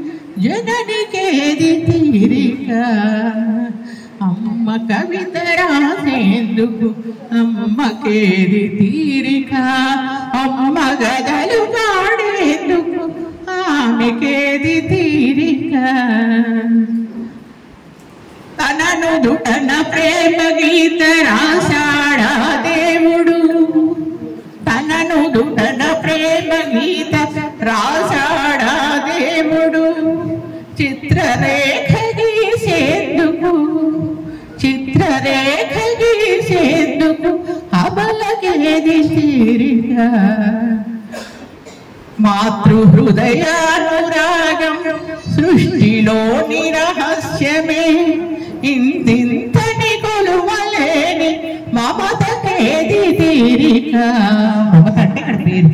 G: జననికేది తీరిక అమ్మ
H: అమ్మ కవిత రాసేందుకు అమ్మకేది తీరిక, అమ్మ గదలు పాడేందుకు ఆమెకేది తీరిక. తనను దుటన ప్రేమ గీత రాశాడా దేవుడు, తనను దుటన ప్రేమ గీత రాశాడా దేవుడు. చిత్రరేఖ గీసేందుకు, చిత్రరేఖ గీసేందుకు అబలకేది తీరిక. మాతృహృదయానురాగం సృష్టిలోని రహస్యమే, ఇంతింతని కొలువలేని మమతకేది తీరిక. మమత అంటే ఇక్కడ పేరు.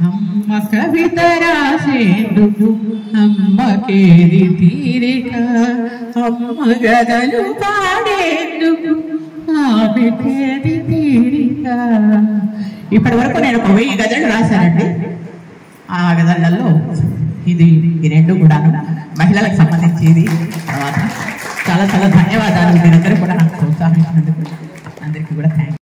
H: అమ్మ కవిత రాసేందుకు అమ్మకేది తీరిక, అమ్మ గదలు పాడేందుకు ఆమెకేది తీరిక. ఇప్పటి వరకు నేను ఒక 1000 గజలు రాశానండి. ఆ గజలలో ఇది ఈ రెండు కూడా మహిళలకు సంబంధించేది. తర్వాత చాలా చాలా ధన్యవాదాలు మీరందరూ కూడా నాకు ప్రోత్సహించినందుకు, అందరికీ కూడా థ్యాంక్స్.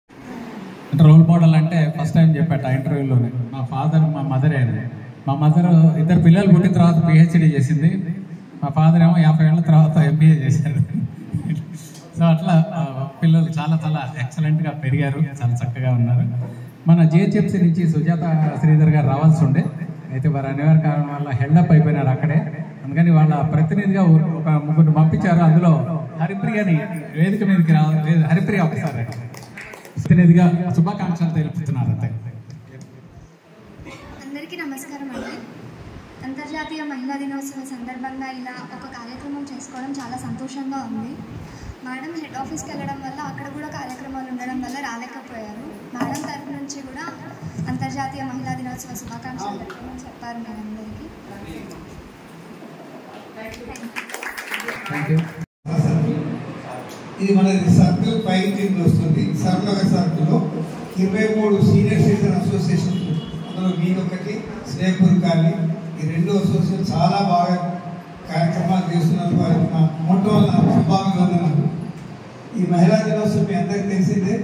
C: అంటే రోల్ మోడల్ అంటే ఫస్ట్ టైం చెప్పాట ఇంటర్వ్యూలోనే, మా ఫాదర్ మా మదరే అని. మా మదర్ 2 పిల్లలు పుట్టిన తర్వాత పిహెచ్డి చేసింది, మా ఫాదర్ ఏమో 50 ఏళ్ళ తర్వాత ఎంబీఏ చేశారు. సో అట్లా పిల్లలు చాలా చాలా ఎక్సలెంట్గా పెరిగారు, చాలా చక్కగా ఉన్నారు. మన జిహెచ్ఎంసీ నుంచి సుజాత శ్రీధర్ గారు రావాల్సి ఉండే, అయితే వారు అనివార్య కారణం వల్ల హెల్డప్ అయిపోయినారు అక్కడే. అందుకని వాళ్ళ ప్రతినిధిగా ఒక 3 పంపించారు. అందులో హరిప్రియని వేదిక మీదకి రావాలి. హరిప్రియ ఒకసారి ప్రతినిధిగా శుభాకాంక్షలు తెలుపుతున్నారు.
I: అందరికీ నమస్కారం అండి. అంతర్జాతీయ మహిళా దినోత్సవం సందర్భంగా ఇలా ఒక కార్యక్రమం చేసుకోవడం చాలా సంతోషంగా ఉంది. మేడం హెడ్ ఆఫీస్కి వెళ్ళడం వల్ల అక్కడ కూడా కార్యక్రమాలు ఉండడం వల్ల రాలేకపోయారు. మేడం తరఫు నుంచి కూడా అంతర్జాతీయ మహిళా దినోత్సవ శుభాకాంక్షలు చెప్పారు మీరందరికీ.
E: ఇది మనది సర్కిల్ 5 కింద వస్తుంది. సర్నగర్ సర్కిల్లో 23 సీనియర్ సిటిజన్ అసోసియేషన్, అందులో మీదొకటి స్నేహపూర్ కాలనీ, ఈ 2 అసోసియేషన్ చాలా బాగా కార్యక్రమాలు చేస్తున్నారు. వారికి మా మొట్టమొదటి శుభాకాంక్షలు. ఈ మహిళా దినోత్సవం మీ అందరికీ తెలిసిందే.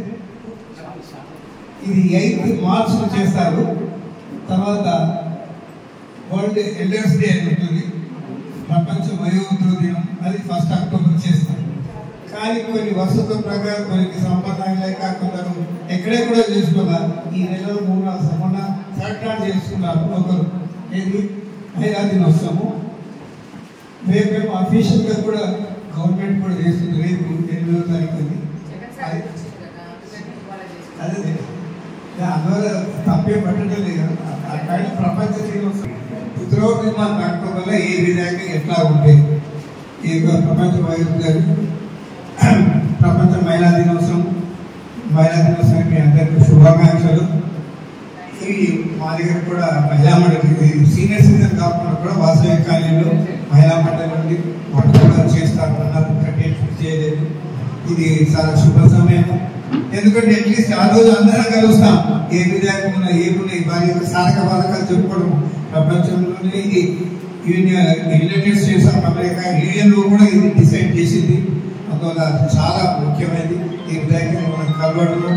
E: ఇది 8th మార్చ్ చేస్తారు. తర్వాత వరల్డ్ ఎల్డర్స్ డే అని ఉంటుంది, ప్రపంచ వయోవృద్ధుల దినం, అది 1 అక్టోబర్ చేస్తారు. కానీ కొన్ని వసతుల ప్రకారం కొన్ని సంప్రదాయం లేక కొందరు ఎక్కడెక్కడో చేసుకున్నారు. ఈ నెలలో 3 మొన్న సర్కార్ చేసుకున్నారు ఒకరు. ఇది మహిళా దినోత్సవము. రేపేమో అఫీషియల్గా కూడా గవర్నమెంట్ కూడా చేస్తుంది. రేపు 8వ తారీఖు. అదే అందువల్ల తప్పే పట్టడం లేదు. అక్కడ ప్రపంచ దినోత్సవం పుత్రోద్యమాన్ని దాటడం వల్ల ఏ విధంగా ఎట్లా ఉంటాయి. ఈ ప్రపంచ ప్రపంచ మహిళా దినోత్సవం, మహిళా దినోత్సవానికి అందరికీ శుభాకాంక్షలు. ఈ మా దగ్గర కూడా మహిళా మండలి సీనియర్ సిటిజన్ కాకుండా కూడా వాసవి కాలనీలో మహిళా మండలి నుండి వాళ్ళు కూడా చేస్తారు. చేయలేదు. ఇది చాలా శుభ సమయం. ఎందుకంటే అట్లీస్ట్ ఆ రోజు అందరం కలుస్తాం. ఏ విధంగా ఏమున్నాయి వారి యొక్క సాధక బాధకాలు చెప్పుకోవడం. ప్రపంచంలోనే ఇది యునైటెడ్ స్టేట్స్ ఆఫ్ అమెరికా యూనియన్లో కూడా ఇది డిసైడ్ చేసింది. అందువల్ల చాలా ముఖ్యమైనది. ఈ విధంగా మనం కలవడం,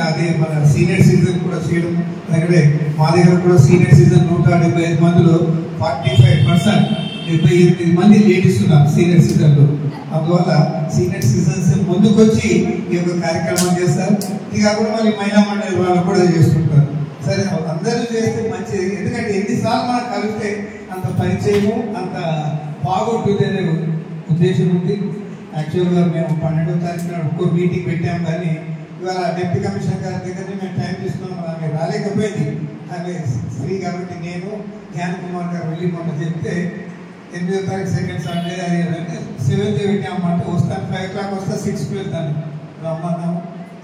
E: అదే మన సీనియర్ సిటిజన్ కూడా చేయడం. అలాగే మా దగ్గర కూడా సీనియర్ సిటిజన్ 175 మందిలో 45% 78 మంది లేడీస్ ఉన్నారు సీనియర్ సిటిజన్లు. అందువల్ల సీనియర్ సిటిజన్స్ ముందుకొచ్చి ఈ యొక్క కార్యక్రమం చేస్తారు. ఇది కాకుండా మళ్ళీ మహిళా మండలి వాళ్ళు కూడా చేసుకుంటారు. సరే అందరూ చేస్తే మంచిది. ఎందుకంటే ఎన్నిసార్లు మనం కలిస్తే అంత పరిచయము అంత బాగుంటుంది అనే ఉద్దేశం ఉంది. యాక్చువల్గా మేము 12వ తారీఖున ఒక్కో మీటింగ్ పెట్టాము. కానీ ఇవాళ డిప్యూటీ కమిషనర్ గారి దగ్గరనే మేము టైం తీసుకున్నాం. ఆమె రాలేకపోయింది. ఆమె ఫ్రీ కాబట్టి నేను జ్ఞాన్ కుమార్ గారు వెళ్ళి మొన్న చెప్తే 8వ తారీఖు సెకండ్ సండే అది 7th పెట్టామంటే వస్తాను 5 o'clock వస్తా 6కి వెళ్తాను రమ్మన్నాము.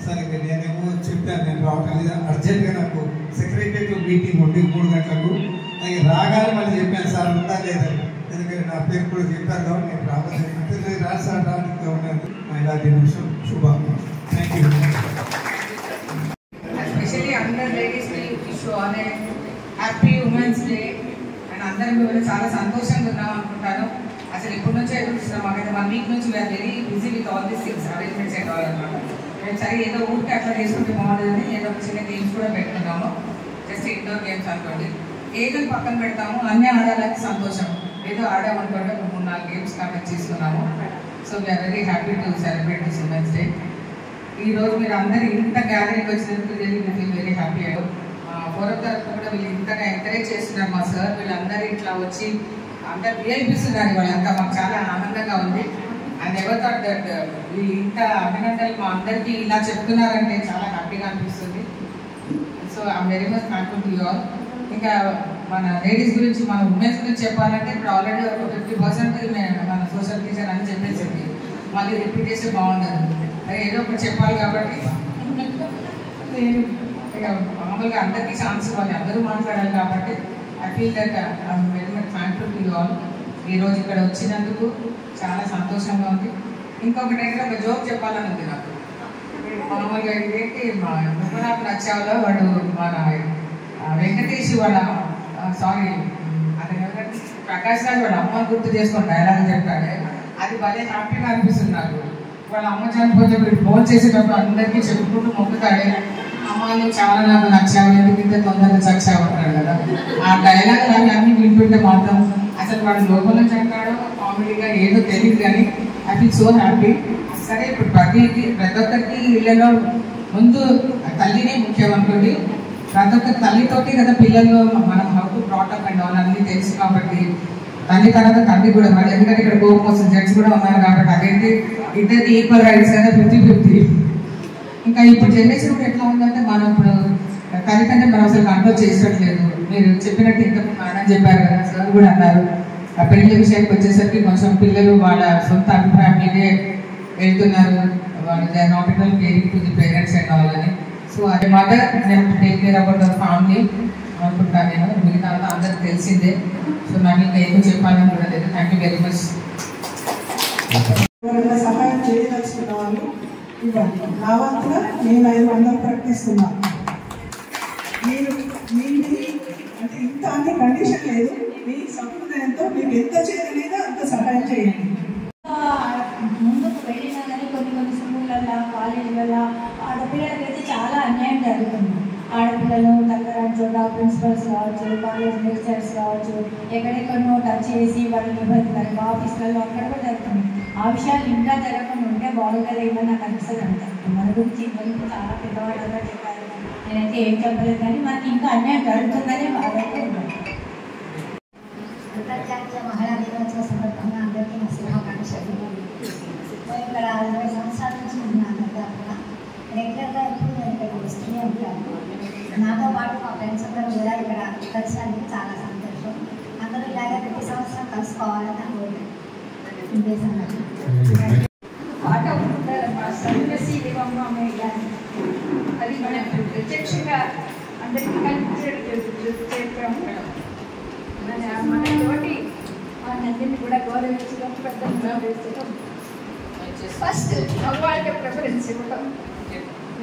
E: సరే నేనేమో చెప్పాను నేను రావటం లేదా అర్జెంట్గా నాకు సెక్రటరీ మీటింగ్ ఉండి 3 గంటలకు. అది రాగానే మళ్ళీ చెప్పాను సార్ ఉందా లేదా, ఎందుకంటే నా పేరు కూడా చెప్పారు కాబట్టి నేను రావాలి రాసాడానికి ఉన్నది. మహిళా దినోత్సవం శుభాకాంక్షలు. Thank you.
J: ఎస్పెషల్లీ అందరు లేడీస్కి wish on happy women's day. And అందరం కూడా చాలా సంతోషంగా ఉన్నాం అనుకుంటాను. అసలు ఎప్పటి నుంచో ఎదురు చూస్తున్నాం. మాకైతే 1 వీక్ నుంచి we are very busy with all this things, arrangements and all అనమాట. మేము సరే ఏదో ఊరికి అట్లా చేసుకుంటే బాగుంటుందని ఏదో ఒక చిన్న గేమ్స్ కూడా పెట్టుకున్నాము. జస్ట్ ఇండోర్ గేమ్స్ అనుకోండి. ఏజ్ని పక్కన పెడతాము, అన్నీ ఆడాలని సంతోషం. ఏదో ఆడామనుకోండి, 3-4 గేమ్స్ కండక్ట్ చేసుకున్నాము. So we are very happy to celebrate this women's day. ఈరోజు మీరు అందరూ ఇంత గ్యాదరింగ్ వచ్చినందుకు వెరీ హ్యాపీ. ఫోరత్ తరఫున కూడా వీళ్ళు ఇంతగా ఎంకరేజ్ చేస్తున్నారు మా సార్. వీళ్ళందరూ ఇట్లా వచ్చి అందరు విఐపిస్తున్నారు. వాళ్ళంతా మాకు చాలా ఆనందంగా ఉంది. అండ్ ఎవర్ థాట్ దట్ వీళ్ళు ఇంత అభినందనలు మా అందరికీ ఇలా చెప్తున్నారంటే చాలా హ్యాపీగా అనిపిస్తుంది. So I'm very much thankful to you all. ఇంకా మన లేడీస్ గురించి, మన ఉమెన్స్ గురించి చెప్పాలంటే ఇప్పుడు ఆల్రెడీ ఒక 50% మన సోషల్ టీచర్ అని చెప్పేసింది. మళ్ళీ రిపీట్ చేస్తే బాగుండదు. ఏదో ఒకటి చెప్పాలి కాబట్టి ఇక మామూలుగా అందరికీ ఛాన్స్ ఇవ్వాలి, అందరూ మాట్లాడాలి కాబట్టి I feel that I'm very much thankful to you all. ఈరోజు ఇక్కడ వచ్చినందుకు చాలా సంతోషంగా ఉంది. ఇంకొకటి ఏంటంటే ఒక జోక్ చెప్పాలని ఉంది నాకు. మామూలుగా ఇదేంటి మా నాకు నచ్చావులో వాడు మన వెంకటేష్ వాళ్ళ సారీ అదే ప్రకాష్ రాజ్ వాళ్ళ అమ్మని గుర్తు చేసుకొని డైలాగ్ చెప్పాడు. అది భలే హ్యాపీగా అనిపిస్తుంది నాకు. వాళ్ళ అమ్మ చనిపోతే వీడు ఫోన్ చేసేటప్పుడు అందరికీ చెప్పుకుంటూ మొక్కుతాడే, అమ్మాయిని చాలా నాకు నచ్చావు, ఎందుకు ఇంత తొందరగా చచ్చావు అంటాడు కదా. ఆ డైలాగ్ కానీ అన్ని వింటుంటే మాత్రం అసలు వాడు లోపల నుంచి అంటాడో కామెడీగా ఏదో తెలియదు కానీ ఐ ఫీల్ సో హ్యాపీ. సరే ఇప్పుడు ప్రతి ఒక్కరికి ఇళ్ళలో ముందు తల్లినే ముఖ్యం అనుకోండి. ప్రతి ఒక్క తల్లితోటి కదా పిల్లలు మనం how to brought up and all అన్నీ తెలుసు కాబట్టి తల్లి తర్వాత తండ్రి కూడా మరి. ఎందుకంటే ఇక్కడ కోపం వస్తుంది, జడ్స్ కూడా ఉన్నారు కాబట్టి అదేంటి ఇద్దరికి ఈక్వల్ రైట్స్ కదా, 50-50. ఇంకా ఇప్పుడు జనరేషన్ కూడా ఎట్లా ఉందంటే మనం ఇప్పుడు తల్లిదండ్రులు మనం అసలు కంట్రోల్ చేసట్లేదు. మీరు చెప్పినట్టు ఇంతకుముందు మేడం చెప్పారు కదా, సార్ కూడా అన్నారు. ఆ పెళ్లి విషయానికి వచ్చేసరికి కొంచెం పిల్లలు వాళ్ళ సొంత అభిప్రాయం మీదే వెళ్తున్నారు. వాళ్ళు they are not at all caring to the parents and all అని. సో అదే మదర్ నేను take care about the family అనుకుంటాను నేను. మిగతా అంతా అందరికి తెలిసిందే. సో నాకు ఇంకా ఎక్కువ చెప్పాలని కూడా లేదు. Thank you very much.
K: ఎవరైనా సహాయం చేయదలుచుకున్న వాళ్ళు ఇవ్వండి. నా వంతుగా నేను 500 ప్రకటిస్తున్నాను. మీరు మీది అంటే ఇంత అనే కండిషన్ లేదు, మీ సంప్రదాయంతో మీకు ఎంత చేయలేదో అంత సహాయం చేయండి.
L: ముందుకు వెళ్ళినా కానీ కొన్ని స్కూళ్ళల్లో కాలేజీలలో ఆడపిల్లలకైతే చాలా అన్యాయం జరుగుతుంది. ఆడపిల్లలు దగ్గర చోట ప్రిన్సిపల్స్ కావచ్చు, కాలేజ్ లెక్చరర్స్ కావచ్చు, ఎక్కడెక్కడో టచ్ చేసి వాళ్ళని ఇబ్బంది ఆఫీసులలో అక్కడ కూడా జరుగుతుంది. ఆ విషయాలు ఇంకా జరగకుండా ఉంటే బాగుంటుందేమో నాకు అనిపిస్తుంది. అంతే మన గురించి ఇబ్బంది చాలా పెద్దవాళ్ళగా చెప్పారు. నేనైతే ఏం చెప్పలేదు కానీ మనకి ఇంకా అన్యాయం జరుగుతుందని వాళ్ళైతే ఉన్నాను.
I: అంతర్జాతీయ మహిళా దినోత్సవ సందర్భంగా అందరికీ నా శుభాకాంక్షలు. ఇక్కడ 20 సంవత్సరాల నుంచి ఉన్నాను దాదాపుగా. రెగ్యులర్గా ఎప్పుడు నేను ఇక్కడికి వస్తూనే ఉంటాను. నాతో పాటు మా ఫ్రెండ్స్ అందరూ కూడా ఇక్కడ కలిసినందుకు చాలా సంతోషం. అందరూ ఇలాగే ప్రతి సంవత్సరం కలుసుకోవాలని నా ఉద్దేశంగా
L: పాట సర్వసి దేవమ్మ అది మనం ప్రత్యక్షంగా అందరికీ కనిపించేటము. మన తోటి అందరినీ కూడా గౌరవించడం, పెద్ద ఫస్ట్ మగవాళ్ళకి ప్రిఫరెన్స్ ఇవ్వడం.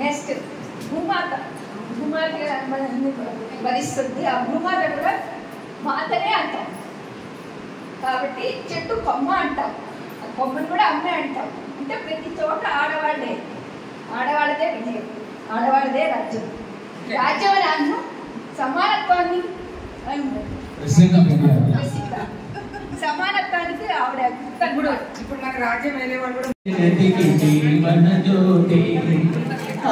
L: నెక్స్ట్ భూమాత మనల్ని భరిస్తుంది. ఆ భూమాత కూడా మాతనే అంటాం కాబట్టి చెట్టు కొమ్మ అంటాం, ఆ కొమ్మను కూడా అమ్మే అంటాం. అంటే ప్రతి చోట ఆడవాళ్ళదే విజయం, ఆడవాళ్ళదే రాజ్యం. రాజ్యం అని అన్ను సమానత్వాన్ని సమానత్వానికి ఆవిడ ఇప్పుడు మన రాజ్యం వెళ్ళే వాళ్ళు కూడా
M: జీవన జ్యోతి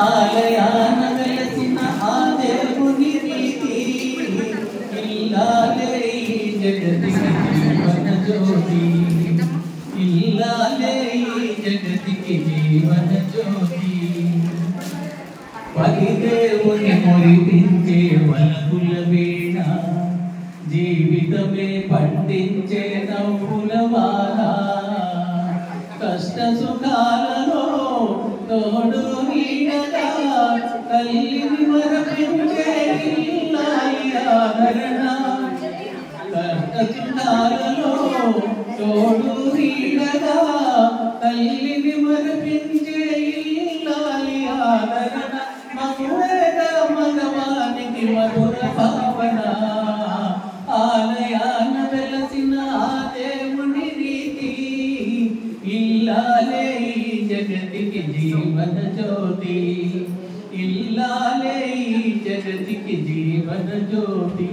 M: ఆలయాన వెలసిన ఆ దేవుని రీతి ఇల్లాలే జగతికి జీవన జ్యోతి, ఇల్లాలే జగతికి జీవన జ్యోతి. పతిదేవుని మురిపించే వల్పుల వీణ, జీవితమే పండించే నవ్వుల వాన. కష్ట సుఖాలలో తోడు నీడగా తల్లిని మరపించే ఇల్లాలి ఆదరణ. కష్ట సుఖాలలో తోడు నీడగా తల్లిని మరపించే ఇల్లాలి ఆదరణ. మగువేద మగవానికి మధుర భావన, ఆలయాన వెలసిన ఆ దేవుని రీతి జగతికి జీవన జ్యోతి.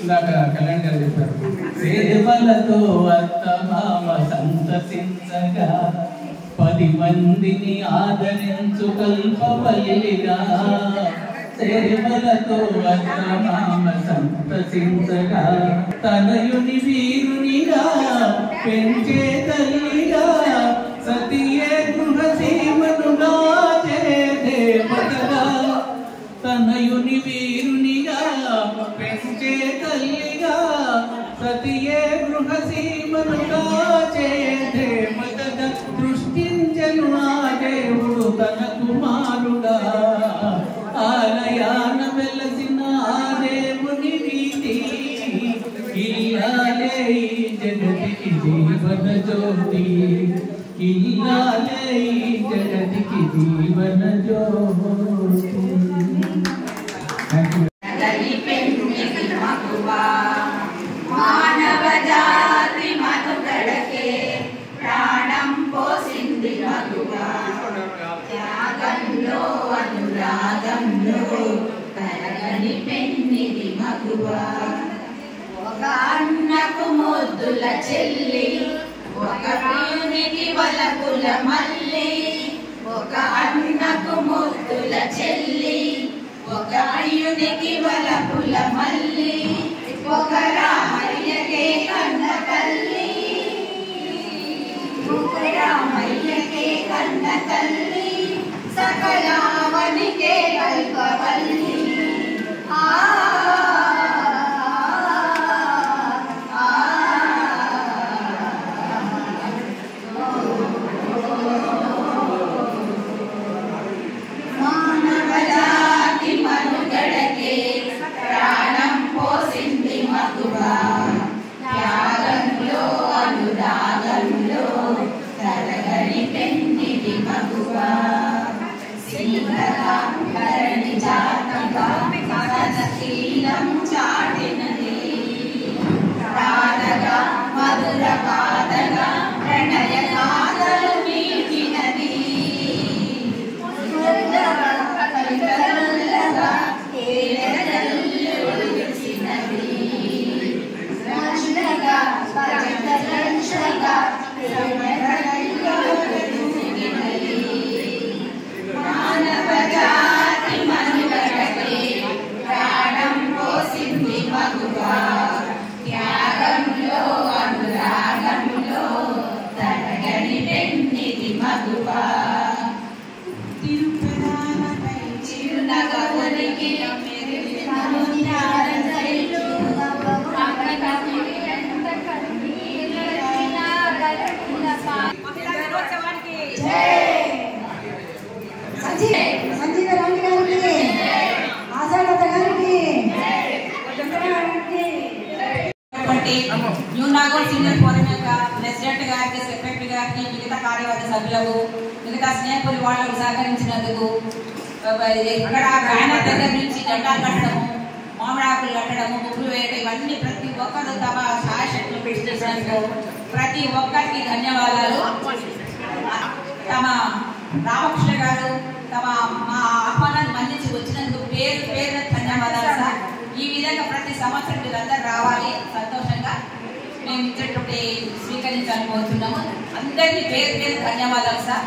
M: ఇందాక కళ్యాణ్ గారు చెప్పారు, సేవలతో అత్తమామ సంతసించగా 10 మందిని ఆదరించు కల్పవల్లిగా. సేవలతో అత్తమామ సంతసించగా తనయుని వీరునిగా పెంచే తల్లిగా సతియే గృహసీమను నాచే దేవతగా. తనయుని వీరునిగా పెంచే తల్లిగా సతియే గృహసీమను నాచే దేవతగా. సృష్టించెను ఆ దేవుడు తన కుమారుడా, ఆలయాన వెలసిన ఆ దేవుని నీతి. ఇల్లాలే ఈ జగతికి జీవన జ్యోతి, ఇల్లాలే ఈ జగతికి జీవన జ్యోతి.
N: మానవ జాతి మనుగడకే ప్రాణం పోసింది మగువా. త్యాగంలో అనురాగంలో తరగని పెన్నిది మగువా. ఒక అన్నకు ముద్దుల చెల్లి, ఒక ప్రియునికి వలపుల మల్లి. ఒక అన్నకు ముద్దుల చెల్లి, ఒక ప్రియునికి వలపుల మల్లి. ఒక రామయ్యకే కన్న తల్లి, ఒక రామయ్యకే కన్న తల్లి. సకలావనికే కల్పవల్లి. మానవ జాతి మనుగడకే ప్రాణం పోసింది మగువా. త్యాగంలో అనురాగంలో తరగని పెన్నిది మగువా. సీతగా ధరణి జాతిగా సనశీలం చాటినది. రాధగా మధుర పాదగా ప్రణయ గాథలు మీటినది. కవితలుల్లగా తేనెలల్లు విరిసినది. రక్షణగా రక్షణగా ప్రేమగా వెలిసినది. మానవ జాతి మనుగడకే ప్రాణం పోసింది మగువా. త్యాగంలో అనురాగంలో తరగని పెన్నిది మగువా. తిరుపదాలపై చిరునగవునికి
L: సంజీవ రాణి గారికి, ఆశాలత గారికి,
B: న్యూ నాగోల్ సీనియర్ ఫోరం యొక్క ప్రెసిడెంట్ గారికి, సెక్రటరీ గారికి, మిగతా కార్యవర్గ సభ్యులకు, మిగతా స్నేహితులు వాళ్ళకు సహకరించినందుకు, ఇక్కడ బ్యానర్ దగ్గర నుంచి జెండాలు కట్టడము, మామిడాకులు కట్టడము, ముగ్గులు వేయడం, ఇవన్నీ ప్రతి ఒక్కరు తమ శాయశక్తులు పెట్టి చేసినందుకు ప్రతి ఒక్కరికి ధన్యవాదాలు. తమ రామకృష్ణ గారు తమ మా ఆహ్వానాన్ని మన్నించి వచ్చినందుకు పేరు పేరు ధన్యవాదాలు సార్. ఈ విధంగా ప్రతి సంవత్సరం మీరందరూ రావాలి, సంతోషంగా మేము ఇచ్చేటువంటి స్వీకరించాలని కోరుతున్నాము. అందరికీ పేరు పేరు ధన్యవాదాలు సార్.